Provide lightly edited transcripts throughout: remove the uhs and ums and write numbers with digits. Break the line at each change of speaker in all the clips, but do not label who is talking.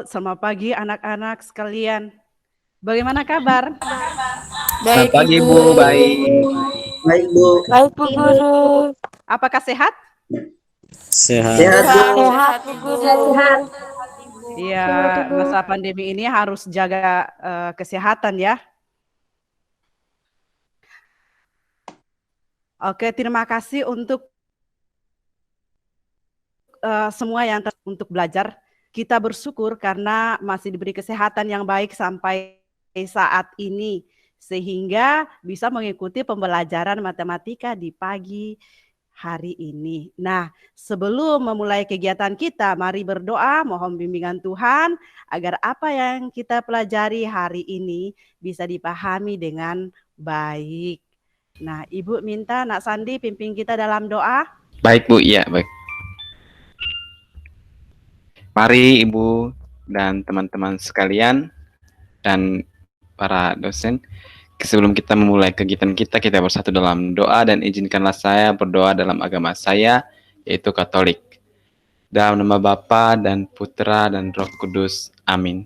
selamat pagi anak-anak sekalian. Bagaimana kabar?
Selamat
Baik,
pagi
Ibu.
Bu, baik.
Baik Bu,
Baik, Bu Guru.
Apakah sehat?
Sehat.
sehat Bu.
Sehat, Bu Guru.
Iya,
Sehat, Ibu.
masa pandemi ini harus jaga kesehatan ya. Oke, terima kasih untuk semua yang untuk belajar. Kita bersyukur karena masih diberi kesehatan yang baik sampai saat ini, sehingga bisa mengikuti pembelajaran matematika di pagi hari ini. Nah, sebelum memulai kegiatan kita, mari berdoa, mohon bimbingan Tuhan agar apa yang kita pelajari hari ini bisa dipahami dengan baik. Nah, Ibu minta Nak Sandi pimpin kita dalam doa.
Baik Bu, iya baik. Mari Ibu dan teman-teman sekalian dan para dosen, sebelum kita memulai kegiatan kita bersatu dalam doa dan izinkanlah saya berdoa dalam agama saya, yaitu Katolik. Dalam nama Bapa dan Putra dan Roh Kudus. Amin.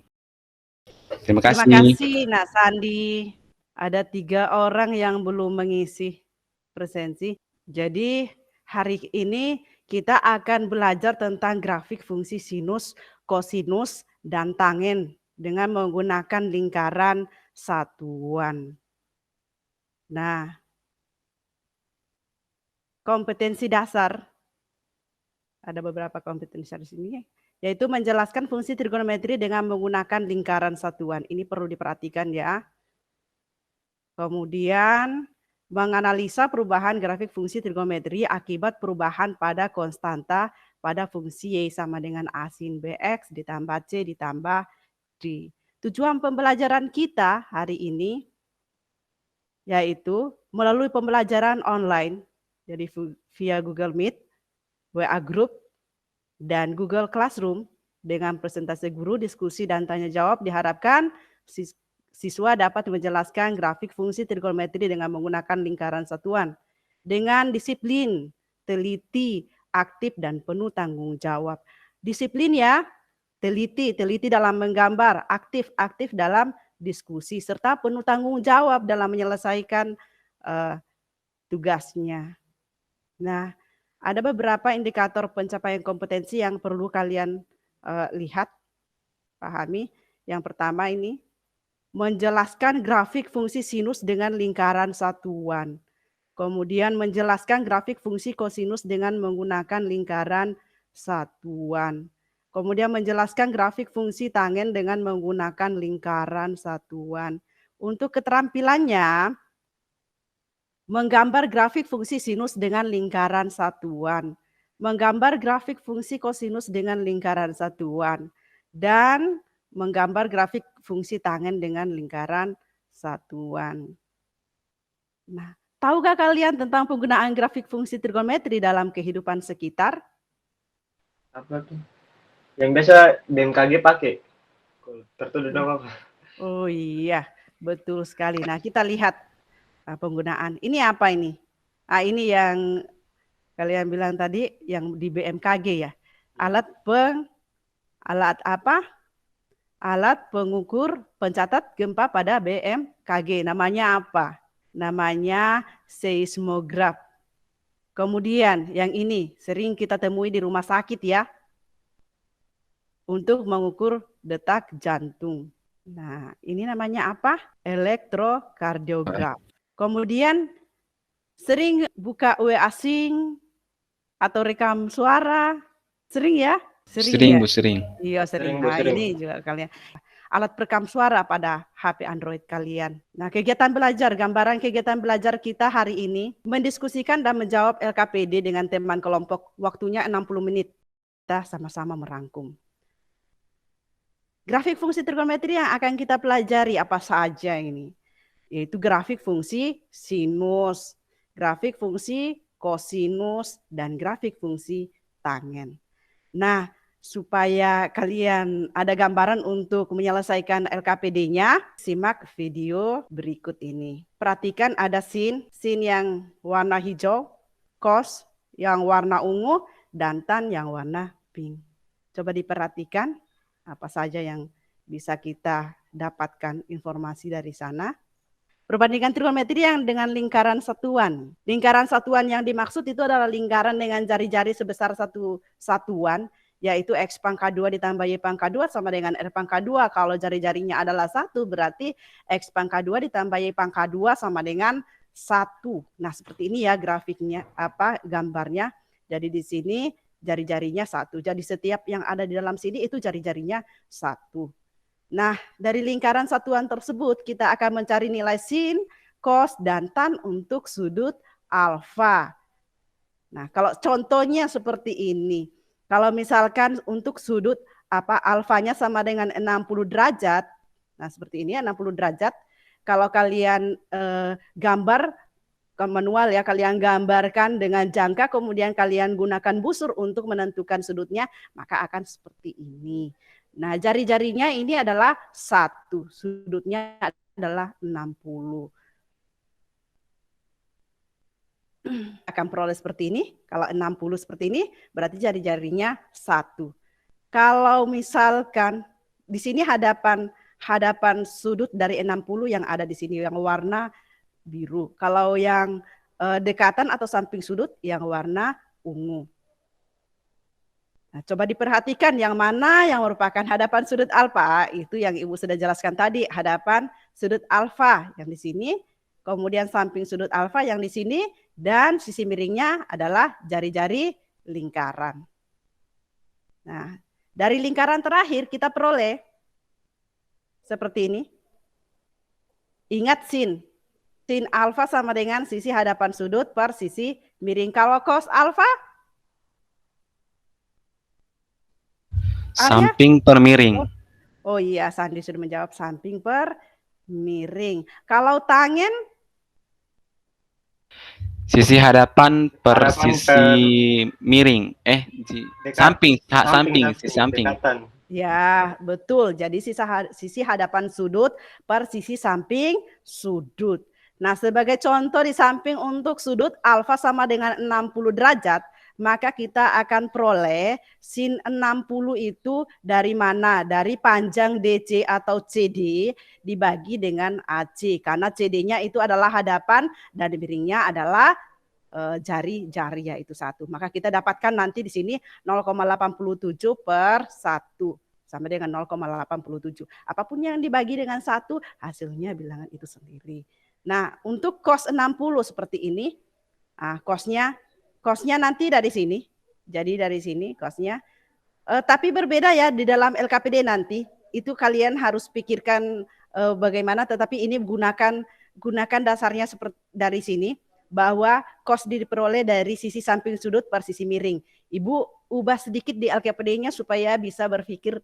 Terima
Terima
kasih.
kasih Nak Sandi. Ada 3 orang yang belum mengisi presensi. Jadi hari ini kita akan belajar tentang grafik fungsi sinus, kosinus, dan tangen dengan menggunakan lingkaran satuan. Nah, kompetensi dasar, ada beberapa kompetensi di sini, yaitu menjelaskan fungsi trigonometri dengan menggunakan lingkaran satuan. Ini perlu diperhatikan ya. Kemudian menganalisa perubahan grafik fungsi trigonometri akibat perubahan pada konstanta pada fungsi Y sama dengan A sin BX ditambah C ditambah D. Tujuan pembelajaran kita hari ini yaitu melalui pembelajaran online, jadi via Google Meet, WA Group, dan Google Classroom dengan presentasi guru, diskusi, dan tanya jawab diharapkan siswa dapat menjelaskan grafik fungsi trigonometri dengan menggunakan lingkaran satuan dengan disiplin, teliti, aktif, dan penuh tanggung jawab. Disiplin ya, teliti dalam menggambar, aktif dalam diskusi, serta penuh tanggung jawab dalam menyelesaikan tugasnya. Nah, ada beberapa indikator pencapaian kompetensi yang perlu kalian lihat, pahami. Yang pertama ini, menjelaskan grafik fungsi sinus dengan lingkaran satuan. Kemudian menjelaskan grafik fungsi kosinus dengan menggunakan lingkaran satuan. Kemudian menjelaskan grafik fungsi tangen dengan menggunakan lingkaran satuan. Untuk keterampilannya, menggambar grafik fungsi sinus dengan lingkaran satuan. Menggambar grafik fungsi kosinus dengan lingkaran satuan. Dan menggambar grafik fungsi tangen dengan lingkaran satuan. Nah, tahukah kalian tentang penggunaan grafik fungsi trigonometri dalam kehidupan sekitar?
Apa tuh? Yang biasa BMKG pakai. Tertulis dong apa?
Oh iya, betul sekali. Nah, kita lihat penggunaan. Ini apa ini? Ini yang kalian bilang tadi yang di BMKG ya. Alat apa? Alat pengukur pencatat gempa pada BMKG. Namanya apa? Namanya seismograf. Kemudian yang ini sering kita temui di rumah sakit ya. Untuk mengukur detak jantung. Nah, ini namanya apa? Elektrokardiograf. Kemudian sering buka WA asing atau rekam suara. Sering ya?
Sering
ya?
Bu, sering.
Iya, sering.
Sering, Bu,
Nah,
sering.
ini juga kalian. Alat perekam suara pada HP Android kalian. Nah, kegiatan belajar, gambaran kegiatan belajar kita hari ini mendiskusikan dan menjawab LKPD dengan teman kelompok. Waktunya 60 menit. Kita sama-sama merangkum. Grafik fungsi trigonometri yang akan kita pelajari apa saja ini? Yaitu grafik fungsi sinus, grafik fungsi kosinus, dan grafik fungsi tangen. Nah, supaya kalian ada gambaran untuk menyelesaikan LKPD-nya, simak video berikut ini. Perhatikan ada sin yang warna hijau, cos yang warna ungu, dan tan yang warna pink. Coba diperhatikan. Apa saja yang bisa kita dapatkan informasi dari sana. Perbandingan trigonometri yang dengan lingkaran satuan. Lingkaran satuan yang dimaksud itu adalah lingkaran dengan jari-jari sebesar satu satuan, yaitu X pangkat 2 ditambah Y pangkat 2 sama dengan R pangkat 2. Kalau jari-jarinya adalah 1, berarti X pangkat 2 ditambah Y pangkat 2 sama dengan 1. Nah, seperti ini ya grafiknya, gambarnya. Jadi di sini jari-jarinya 1. Jadi setiap yang ada di dalam sini itu jari-jarinya 1. Nah, dari lingkaran satuan tersebut kita akan mencari nilai sin, cos, dan tan untuk sudut alfa. Nah, kalau contohnya seperti ini. Kalau misalkan untuk sudut alfanya sama dengan 60 derajat. Nah, seperti ini 60 derajat. Kalau kalian gambar manual ya, kalian gambarkan dengan jangka, kemudian kalian gunakan busur untuk menentukan sudutnya, maka akan seperti ini. Nah, jari-jarinya ini adalah 1, sudutnya adalah 60. Akan peroleh seperti ini, kalau 60 seperti ini, berarti jari-jarinya 1. Kalau misalkan di sini hadapan sudut dari 60 yang ada di sini yang warna biru. Kalau yang dekatan atau samping sudut yang warna ungu. Nah, coba diperhatikan yang mana yang merupakan hadapan sudut alfa, itu yang Ibu sudah jelaskan tadi, hadapan sudut alfa yang di sini, kemudian samping sudut alfa yang di sini, dan sisi miringnya adalah jari-jari lingkaran. Nah, dari lingkaran terakhir kita peroleh seperti ini. Ingat sin. Sin alfa sama dengan sisi hadapan sudut per sisi miring. Kalau cos alfa?
Samping per miring.
Oh iya, Sandi sudah menjawab samping per miring. Kalau tangen?
Sisi hadapan per sisi miring. Samping.
Dekatan.
Ya, betul. Jadi sisi hadapan sudut per sisi samping sudut. Nah, sebagai contoh di samping untuk sudut alfa sama dengan 60 derajat, maka kita akan peroleh sin 60 itu dari mana? Dari panjang DC atau CD dibagi dengan AC. Karena CD-nya itu adalah hadapan dan miringnya adalah jari-jari yaitu 1. Maka kita dapatkan nanti di sini 0,87 per 1 sama dengan 0,87. Apapun yang dibagi dengan 1 hasilnya bilangan itu sendiri. Nah, untuk cos 60 seperti ini, cosnya nanti dari sini. Jadi dari sini cosnya. Tapi berbeda ya di dalam LKPD nanti. Itu kalian harus pikirkan bagaimana, tetapi ini gunakan dasarnya seperti dari sini. Bahwa cos diperoleh dari sisi samping sudut per sisi miring. Ibu ubah sedikit di LKPD-nya supaya bisa berpikir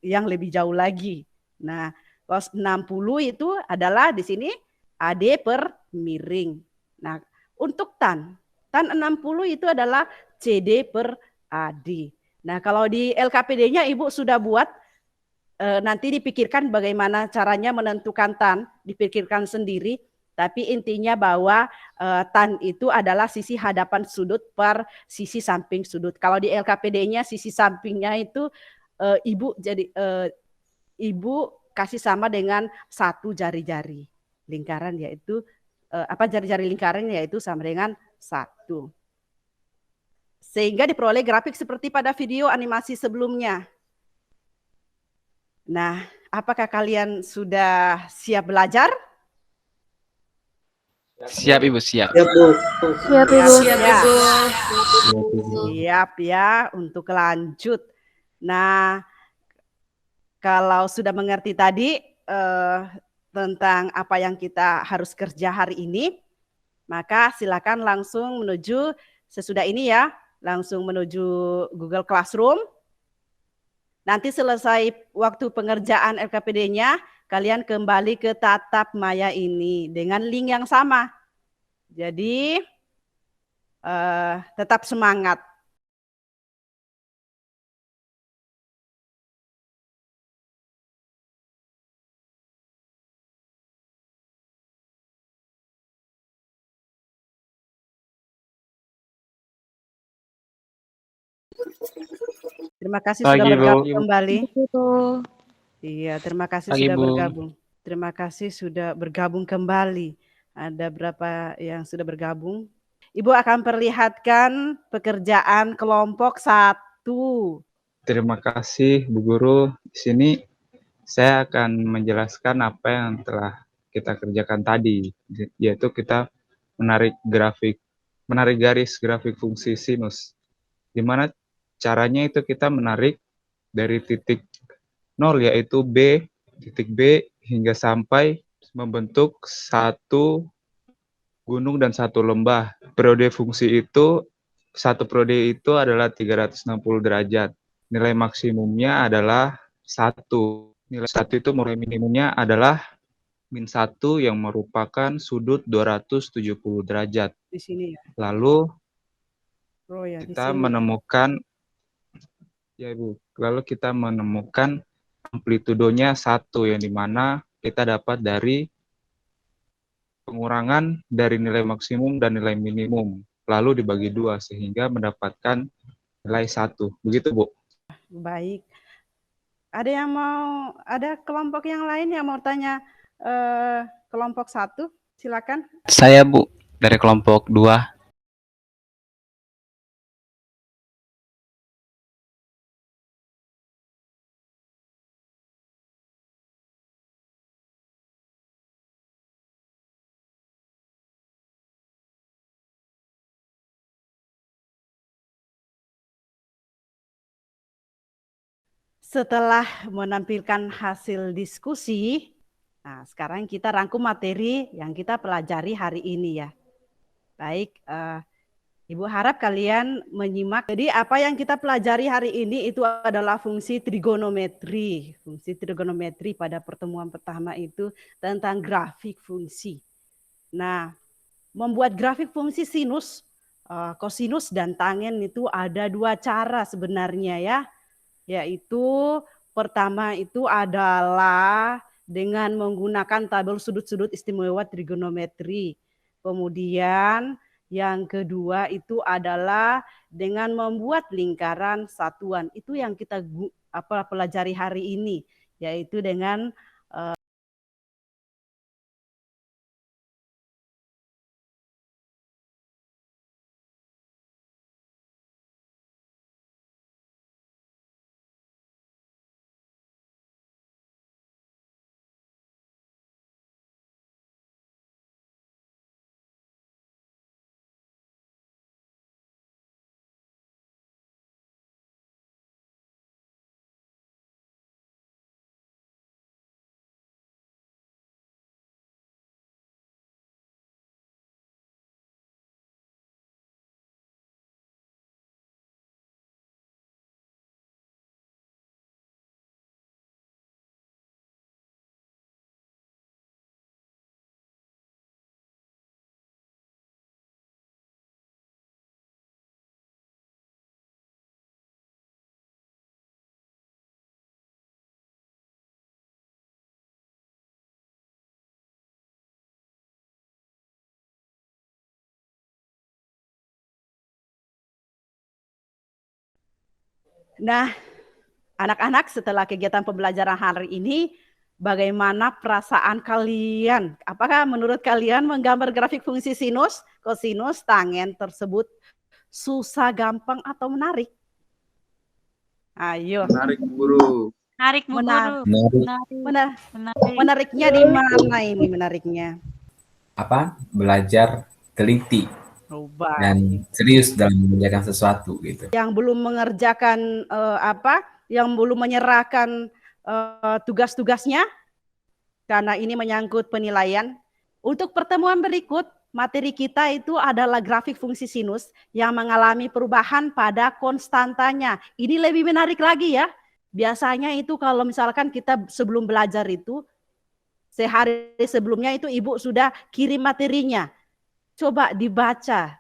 yang lebih jauh lagi. Nah, cos 60 itu adalah di sini AD per miring. Nah, untuk tan 60 itu adalah CD per AD. Nah, kalau di LKPD-nya Ibu sudah buat, nanti dipikirkan bagaimana caranya menentukan tan, dipikirkan sendiri. Tapi intinya bahwa tan itu adalah sisi hadapan sudut per sisi samping sudut. Kalau di LKPD-nya sisi sampingnya itu Ibu kasih sama dengan 1 jari-jari lingkaran, yaitu jari-jari lingkaran yaitu sama dengan 1. Sehingga diperoleh grafik seperti pada video animasi sebelumnya. Nah, apakah kalian sudah siap belajar?
Siap Ibu, siap.
Siap, Bu.
Siap ya untuk lanjut. Nah, kalau sudah mengerti tadi tentang apa yang kita harus kerja hari ini, maka silakan langsung menuju sesudah ini ya, langsung menuju Google Classroom. Nanti selesai waktu pengerjaan LKPD-nya, kalian kembali ke Tatap Maya ini dengan link yang sama. Jadi tetap semangat. Terima Terima kasih
Pagi,
sudah
Bu.
bergabung kembali.
Guru.
Iya, terima kasih
Pagi,
sudah
Bu.
bergabung. Terima kasih sudah bergabung kembali. Ada berapa yang sudah bergabung? Ibu akan perlihatkan pekerjaan kelompok 1.
Terima kasih Bu Guru. Di sini saya akan menjelaskan apa yang telah kita kerjakan tadi, yaitu kita menarik garis grafik fungsi sinus. Di mana caranya itu kita menarik dari titik 0 yaitu titik B hingga sampai membentuk satu gunung dan satu lembah. Satu periode itu adalah 360 derajat. Nilai maksimumnya adalah 1. Nilai 1 itu mulai minimumnya adalah -1 yang merupakan sudut 270 derajat.
Di sini ya.
Lalu
Oh ya, di
kita
sini.
menemukan kita menemukan amplitudonya 1 yang dimana kita dapat dari pengurangan dari nilai maksimum dan nilai minimum, lalu dibagi 2 sehingga mendapatkan nilai 1. Begitu, Bu.
Baik. Ada kelompok yang lain yang mau tanya kelompok 1? Silakan.
Saya, Bu, dari kelompok 2.
Setelah menampilkan hasil diskusi, nah sekarang kita rangkum materi yang kita pelajari hari ini ya. Baik, Ibu harap kalian menyimak. Jadi apa yang kita pelajari hari ini itu adalah fungsi trigonometri. Fungsi trigonometri pada pertemuan pertama itu tentang grafik fungsi. Nah, membuat grafik fungsi sinus, kosinus dan tangen itu ada 2 cara sebenarnya ya. Yaitu pertama itu adalah dengan menggunakan tabel sudut-sudut istimewa trigonometri. Kemudian yang kedua itu adalah dengan membuat lingkaran satuan. Itu yang kita pelajari hari ini, yaitu dengan Nah, anak-anak setelah kegiatan pembelajaran hari ini, bagaimana perasaan kalian? Apakah menurut kalian menggambar grafik fungsi sinus, kosinus, tangen tersebut susah, gampang, atau menarik? Ayo.
Menarik, Guru.
Menarik, Bu Guru. Menarik.
Menariknya di mana ini menariknya?
Belajar teliti dan serius dalam mengerjakan sesuatu gitu.
Yang belum mengerjakan yang belum menyerahkan tugas-tugasnya karena ini menyangkut penilaian. Untuk pertemuan berikut, materi kita itu adalah grafik fungsi sinus yang mengalami perubahan pada konstantanya. Ini lebih menarik lagi ya. Biasanya itu kalau misalkan kita sebelum belajar itu sehari sebelumnya itu Ibu sudah kirim materinya. Coba dibaca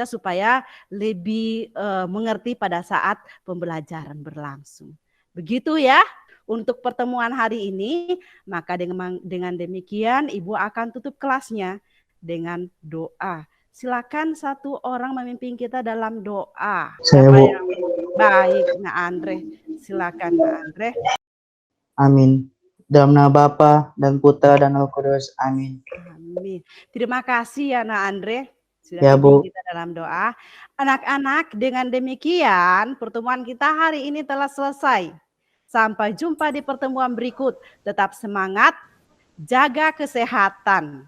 supaya lebih mengerti pada saat pembelajaran berlangsung. Begitu ya untuk pertemuan hari ini. Maka dengan demikian Ibu akan tutup kelasnya dengan doa. Silakan satu orang memimpin kita dalam doa.
Saya,
Siapa
Bu.
yang baik, Nak Andre. Silakan, Nak Andre.
Amin. Dalam nama Bapa dan Putra dan Roh Kudus. Amin.
Amin. Terima kasih ya, Nak Andre. Sudah
Ya, Bu.
pimpin kita dalam doa. Anak-anak, dengan demikian pertemuan kita hari ini telah selesai. Sampai jumpa di pertemuan berikut. Tetap semangat, jaga kesehatan.